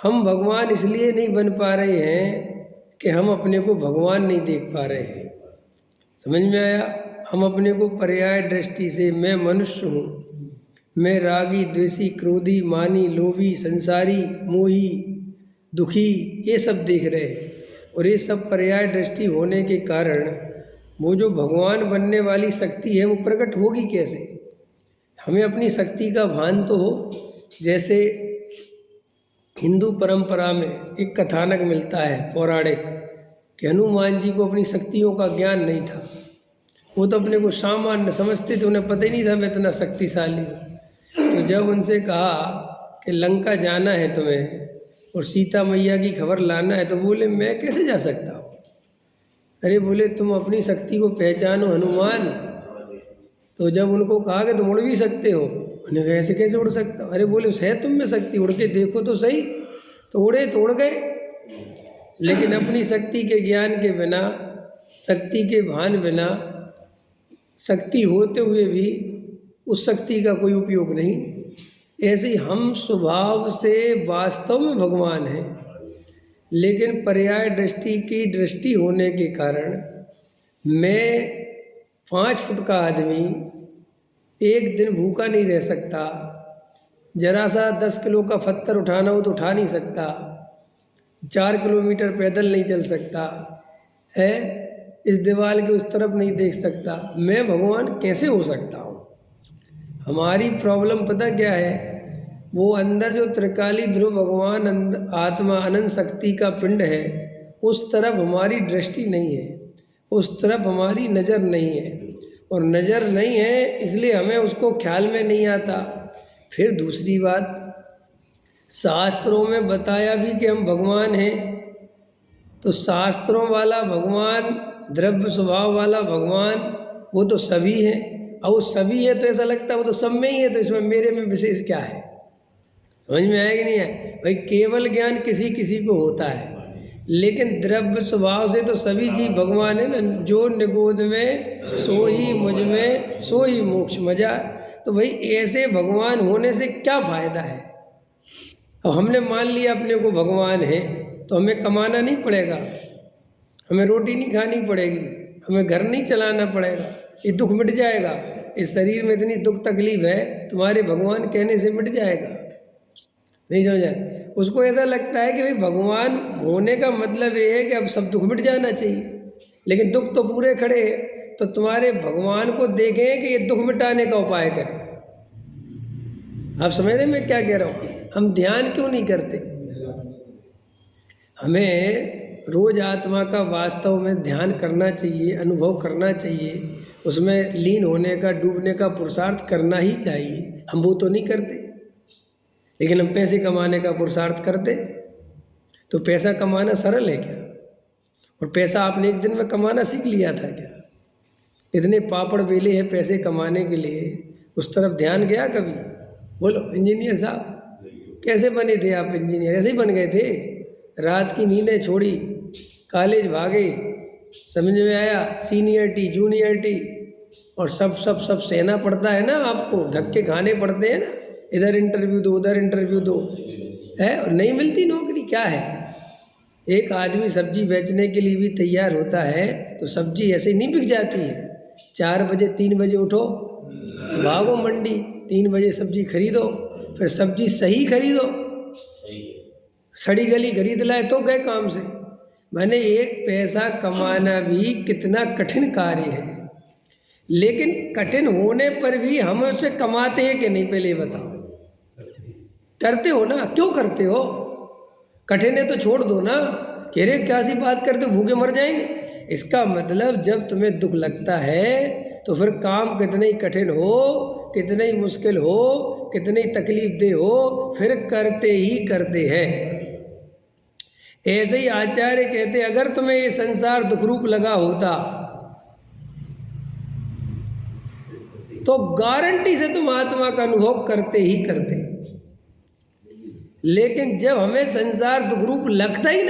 हम भगवान इसलिए नहीं बन पा रहे हैं कि हम अपने को भगवान नहीं देख पा रहे हैं। समझ में आया? हम अपने को पर्याय दृष्टि से मैं मनुष्य हूँ, मैं रागी द्वेषी क्रोधी मानी लोभी संसारी मोही दुखी ये सब देख रहे हैं। और ये सब पर्याय दृष्टि होने के कारण वो जो भगवान बनने वाली शक्ति है वो प्रकट होगी कैसे? हमें अपनी शक्ति का भान तो हो। जैसे हिंदू परंपरा में एक कथानक मिलता है पौराणिक कि हनुमान जी को अपनी शक्तियों का ज्ञान नहीं था। वो तो अपने को सामान्य समझते थे, उन्हें पता ही नहीं था मैं इतना शक्तिशाली हूँ। तो जब उनसे कहा कि लंका जाना है तुम्हें और सीता मैया की खबर लाना है, तो बोले मैं कैसे जा सकता हूँ? अरे बोले तुम अपनी शक्ति को पहचानो हनुमान। तो जब उनको कहा कि तुम उड़ भी सकते हो, उन्हें कहा ऐसे कैसे उड़ सकता हूँ? अरे बोले है तुम में शक्ति, उड़ के देखो तो सही। तो उड़े तो उड़ गए, लेकिन अपनी शक्ति के ज्ञान के बिना, शक्ति के भान बिना, शक्ति होते हुए भी उस शक्ति का कोई उपयोग नहीं। ऐसे ही हम स्वभाव से वास्तव में भगवान हैं, लेकिन पर्याय दृष्टि की दृष्टि होने के कारण मैं 5 फुट का आदमी एक दिन भूखा नहीं रह सकता। जरा सा 10 किलो का पत्थर उठाना हो तो उठा नहीं सकता, 4 किलोमीटर पैदल नहीं चल सकता है, इस दीवार के उस तरफ नहीं देख सकता। मैं भगवान कैसे हो सकता हूँ? हमारी प्रॉब्लम पता क्या है? वो अंदर जो त्रिकाली ध्रुव भगवान आत्मा अनंत शक्ति का पिंड है, उस तरफ हमारी दृष्टि नहीं है, उस तरफ हमारी नज़र नहीं है। और नज़र नहीं है इसलिए हमें उसको ख्याल में नहीं आता। फिर दूसरी बात, शास्त्रों में बताया भी कि हम भगवान हैं, तो शास्त्रों वाला भगवान, द्रव्य स्वभाव वाला भगवान, वो तो सभी है। और वो सभी है तो ऐसा लगता है वो तो सब में ही है, तो इसमें मेरे में विशेष क्या है? समझ में आया कि नहीं है? भाई केवल ज्ञान किसी किसी को होता है, लेकिन द्रव्य स्वभाव से तो सभी जीव भगवान है ना। जो निगोद में सो ही मुझ में सो ही मोक्ष मजा। तो भाई ऐसे भगवान होने से क्या फायदा है? अब हमने मान लिया अपने को भगवान है, तो हमें कमाना नहीं पड़ेगा, हमें रोटी नहीं खानी पड़ेगी, हमें घर नहीं चलाना पड़ेगा, ये दुख मिट जाएगा। इस शरीर में इतनी दुख तकलीफ है, तुम्हारे भगवान कहने से मिट जाएगा। नहीं समझा? उसको ऐसा लगता है कि भाई भगवान होने का मतलब ये है कि अब सब दुख मिट जाना चाहिए, लेकिन दुख तो पूरे खड़े हैं। तो तुम्हारे भगवान को देखें कि ये दुख मिटाने का उपाय करें। आप समझ रहे मैं क्या कह रहा हूँ? हम ध्यान क्यों नहीं करते? हमें रोज आत्मा का वास्तव में ध्यान करना चाहिए, अनुभव करना चाहिए, उसमें लीन होने का, डूबने का पुरुषार्थ करना ही चाहिए। हम वो तो नहीं करते, लेकिन हम पैसे कमाने का पुरुषार्थ करते। तो पैसा कमाना सरल है क्या? और पैसा आपने एक दिन में कमाना सीख लिया था क्या? इतने पापड़ बेले हैं पैसे कमाने के लिए, उस तरफ ध्यान गया कभी? बोलो इंजीनियर साहब कैसे बने थे आप? इंजीनियर ऐसे ही बन गए थे, रात की नींदें छोड़ी, कॉलेज भागे, समझ में आया सीनियरिटी जूनियरिटी, और सब सब सब सहना पड़ता है ना, आपको धक्के खाने पड़ते हैं ना, इधर इंटरव्यू दो उधर इंटरव्यू दो है, और नहीं मिलती नौकरी। क्या है, एक आदमी सब्जी बेचने के लिए भी तैयार होता है तो सब्जी ऐसे नहीं बिक जाती है। 4 बजे 3 बजे उठो, भागो मंडी, 3 बजे सब्जी खरीदो, फिर सब्जी सही खरीदो, सड़ी गली खरीद लाए तो गए काम से। मैंने एक पैसा कमाना भी कितना कठिन कार्य है, लेकिन कठिन होने पर भी हम उसे कमाते हैं कि नहीं? पहले बताओ, करते हो ना? क्यों करते हो? कठिन है तो छोड़ दो ना, कह रहे क्या सी बात करते हो, भूखे मर जाएंगे। इसका मतलब जब तुम्हें दुख लगता है तो फिर काम कितने ही कठिन हो, कितने ही मुश्किल हो, कितने ही तकलीफ दे हो, फिर करते ही करते हैं। ऐसे ही आचार्य कहते अगर तुम्हें ये संसार दुखरूप लगा होता तो गारंटी से तुम आत्मा का अनुभव करते ही करते। लेकिन जब हमें संसार दुखरूप लगता ही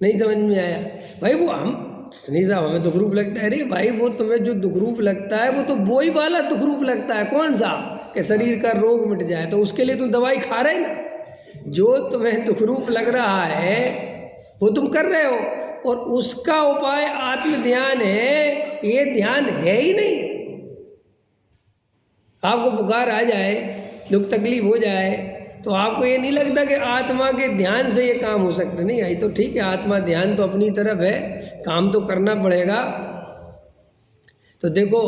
नहीं समझ में आया भाई, वो हम नहीं साहब हमें दुखरूप लगता है। अरे भाई वो तुम्हें जो दुखरूप लगता है वो तो वो ही वाला दुखरूप लगता है। कौन सा? कि शरीर का रोग मिट जाए, तो उसके लिए तुम दवाई खा रहे ना। जो तुम्हें दुख रूप लग रहा है वो तुम कर रहे हो, और उसका उपाय आत्म ध्यान है। ये ध्यान है ही नहीं। आपको बुखार आ जाए, दुख तकलीफ हो जाए, तो आपको ये नहीं लगता कि आत्मा के ध्यान से ये काम हो सकता? नहीं आई तो ठीक है, आत्मा ध्यान तो अपनी तरफ है, काम तो करना पड़ेगा। तो देखो,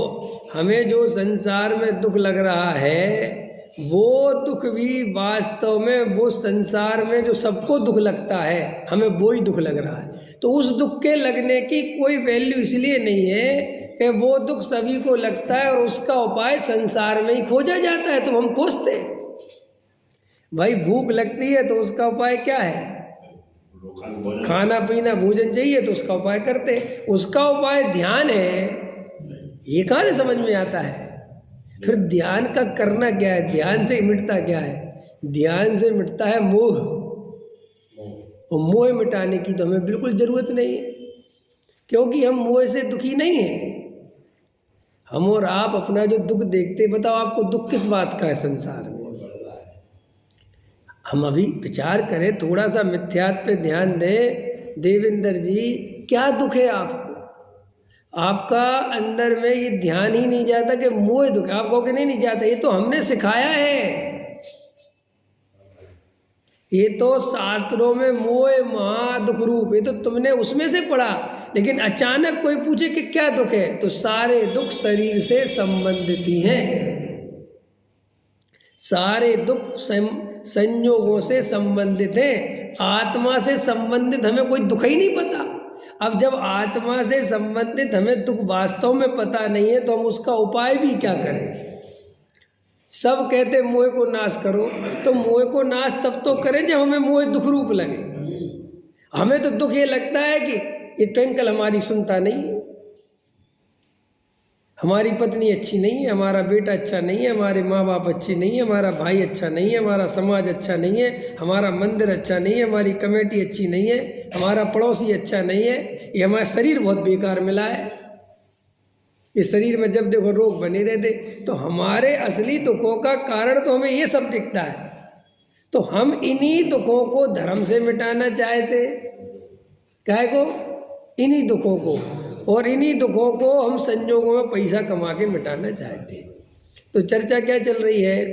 हमें जो संसार में दुख लग रहा है वो दुख भी वास्तव में वो संसार में जो सबको दुख लगता है, हमें वो ही दुख लग रहा है। तो उस दुख के लगने की कोई वैल्यू इसलिए नहीं है कि वो दुख सभी को लगता है और उसका उपाय संसार में ही खोजा जाता है, तो हम खोजते हैं। भाई भूख लगती है तो उसका उपाय क्या है? खाना पीना भोजन चाहिए तो उसका उपाय करते, उसका उपाय ध्यान है। ये कहाँ से समझ में आता है? फिर ध्यान का करना क्या है? ध्यान से मिटता क्या है? ध्यान से मिटता है मोह, और मोह मिटाने की तो हमें बिल्कुल जरूरत नहीं है, क्योंकि हम मोह से दुखी नहीं हैं। हम और आप अपना जो दुख देखते, बताओ आपको दुख किस बात का है संसार में? हम अभी विचार करें, थोड़ा सा मिथ्यात्व पे ध्यान दें। देवेंद्र जी, क्या दुख है आपको? आपका अंदर में ये ध्यान ही नहीं जाता कि मोह दुख। आप कहोगे नहीं जाता, ये तो हमने सिखाया है, ये तो शास्त्रों में मोह महा दुख रूप, ये तो तुमने उसमें से पढ़ा। लेकिन अचानक कोई पूछे कि क्या दुख है, तो सारे दुख शरीर से संबंधित ही हैं। सारे दुख संयोगों से संबंधित है, आत्मा से संबंधित हमें कोई दुख ही नहीं पता। अब जब आत्मा से संबंधित हमें दुख वास्तव में पता नहीं है, तो हम उसका उपाय भी क्या करें? सब कहते मोह को नाश करो, तो मोह को नाश तब तो करें जब हमें मोह दुख रूप लगे। हमें तो दुख ये लगता है कि ये ट्विंकल हमारी सुनता नहीं है, हमारी पत्नी अच्छी नहीं है, हमारा बेटा अच्छा नहीं है, हमारे माँ बाप अच्छे नहीं है, हमारा भाई अच्छा नहीं है, हमारा समाज अच्छा नहीं है, हमारा मंदिर अच्छा नहीं है, हमारी कमेटी अच्छी नहीं है, हमारा पड़ोसी अच्छा नहीं है, ये हमारा शरीर बहुत बेकार मिला है। इस शरीर में जब देखो रोग बने रहते, तो हमारे असली दुखों का कारण तो हमें ये सब दिखता है। तो हम इन्हीं दुखों को धर्म से मिटाना चाहते, काहे को? इन्हीं दुखों को, और इन्हीं दुखों को हम संयोगों में पैसा कमा के मिटाना चाहते हैं। तो चर्चा क्या चल रही है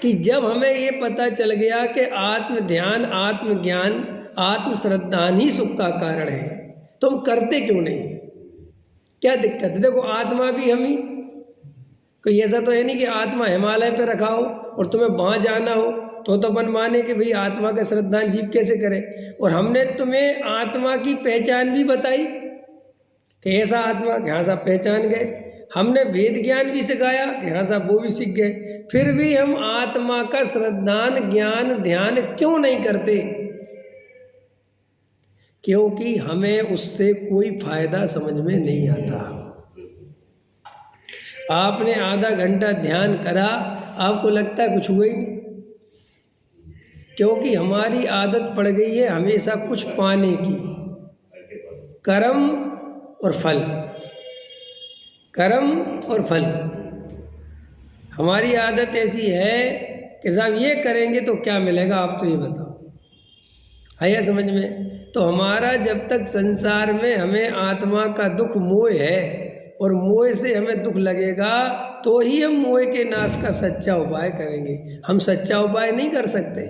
कि जब हमें ये पता चल गया कि आत्म ध्यान, आत्म ज्ञान, आत्म श्रद्धान ही सुख का कारण है, तो हम करते क्यों नहीं? क्या दिक्कत है? देखो, आत्मा भी हम ही, कोई ऐसा तो है नहीं कि आत्मा हिमालय पे रखा हो और तुम्हें वहाँ जाना हो तो अपन माने कि भाई आत्मा का श्रद्धान जीव कैसे करें। और हमने तुम्हें आत्मा की पहचान भी बताई कि ऐसा आत्मा, यहाँ से आप पहचान गए। हमने वेद ज्ञान भी सिखाया कि यहाँ से वो भी सीख गए। फिर भी हम आत्मा का श्रद्धान, ज्ञान, ध्यान क्यों नहीं करते? क्योंकि हमें उससे कोई फायदा समझ में नहीं आता। आपने आधा घंटा ध्यान करा, आपको लगता है कुछ हुआ ही नहीं, क्योंकि हमारी आदत पड़ गई है हमेशा कुछ पाने की, कर्म और फल, कर्म और फल। हमारी आदत ऐसी है कि साहब ये करेंगे तो क्या मिलेगा, आप तो ये बताओ, है या समझ में? तो हमारा जब तक संसार में हमें आत्मा का दुख मोह है, और मोह से हमें दुख लगेगा, तो ही हम मोह के नाश का सच्चा उपाय करेंगे। हम सच्चा उपाय नहीं कर सकते।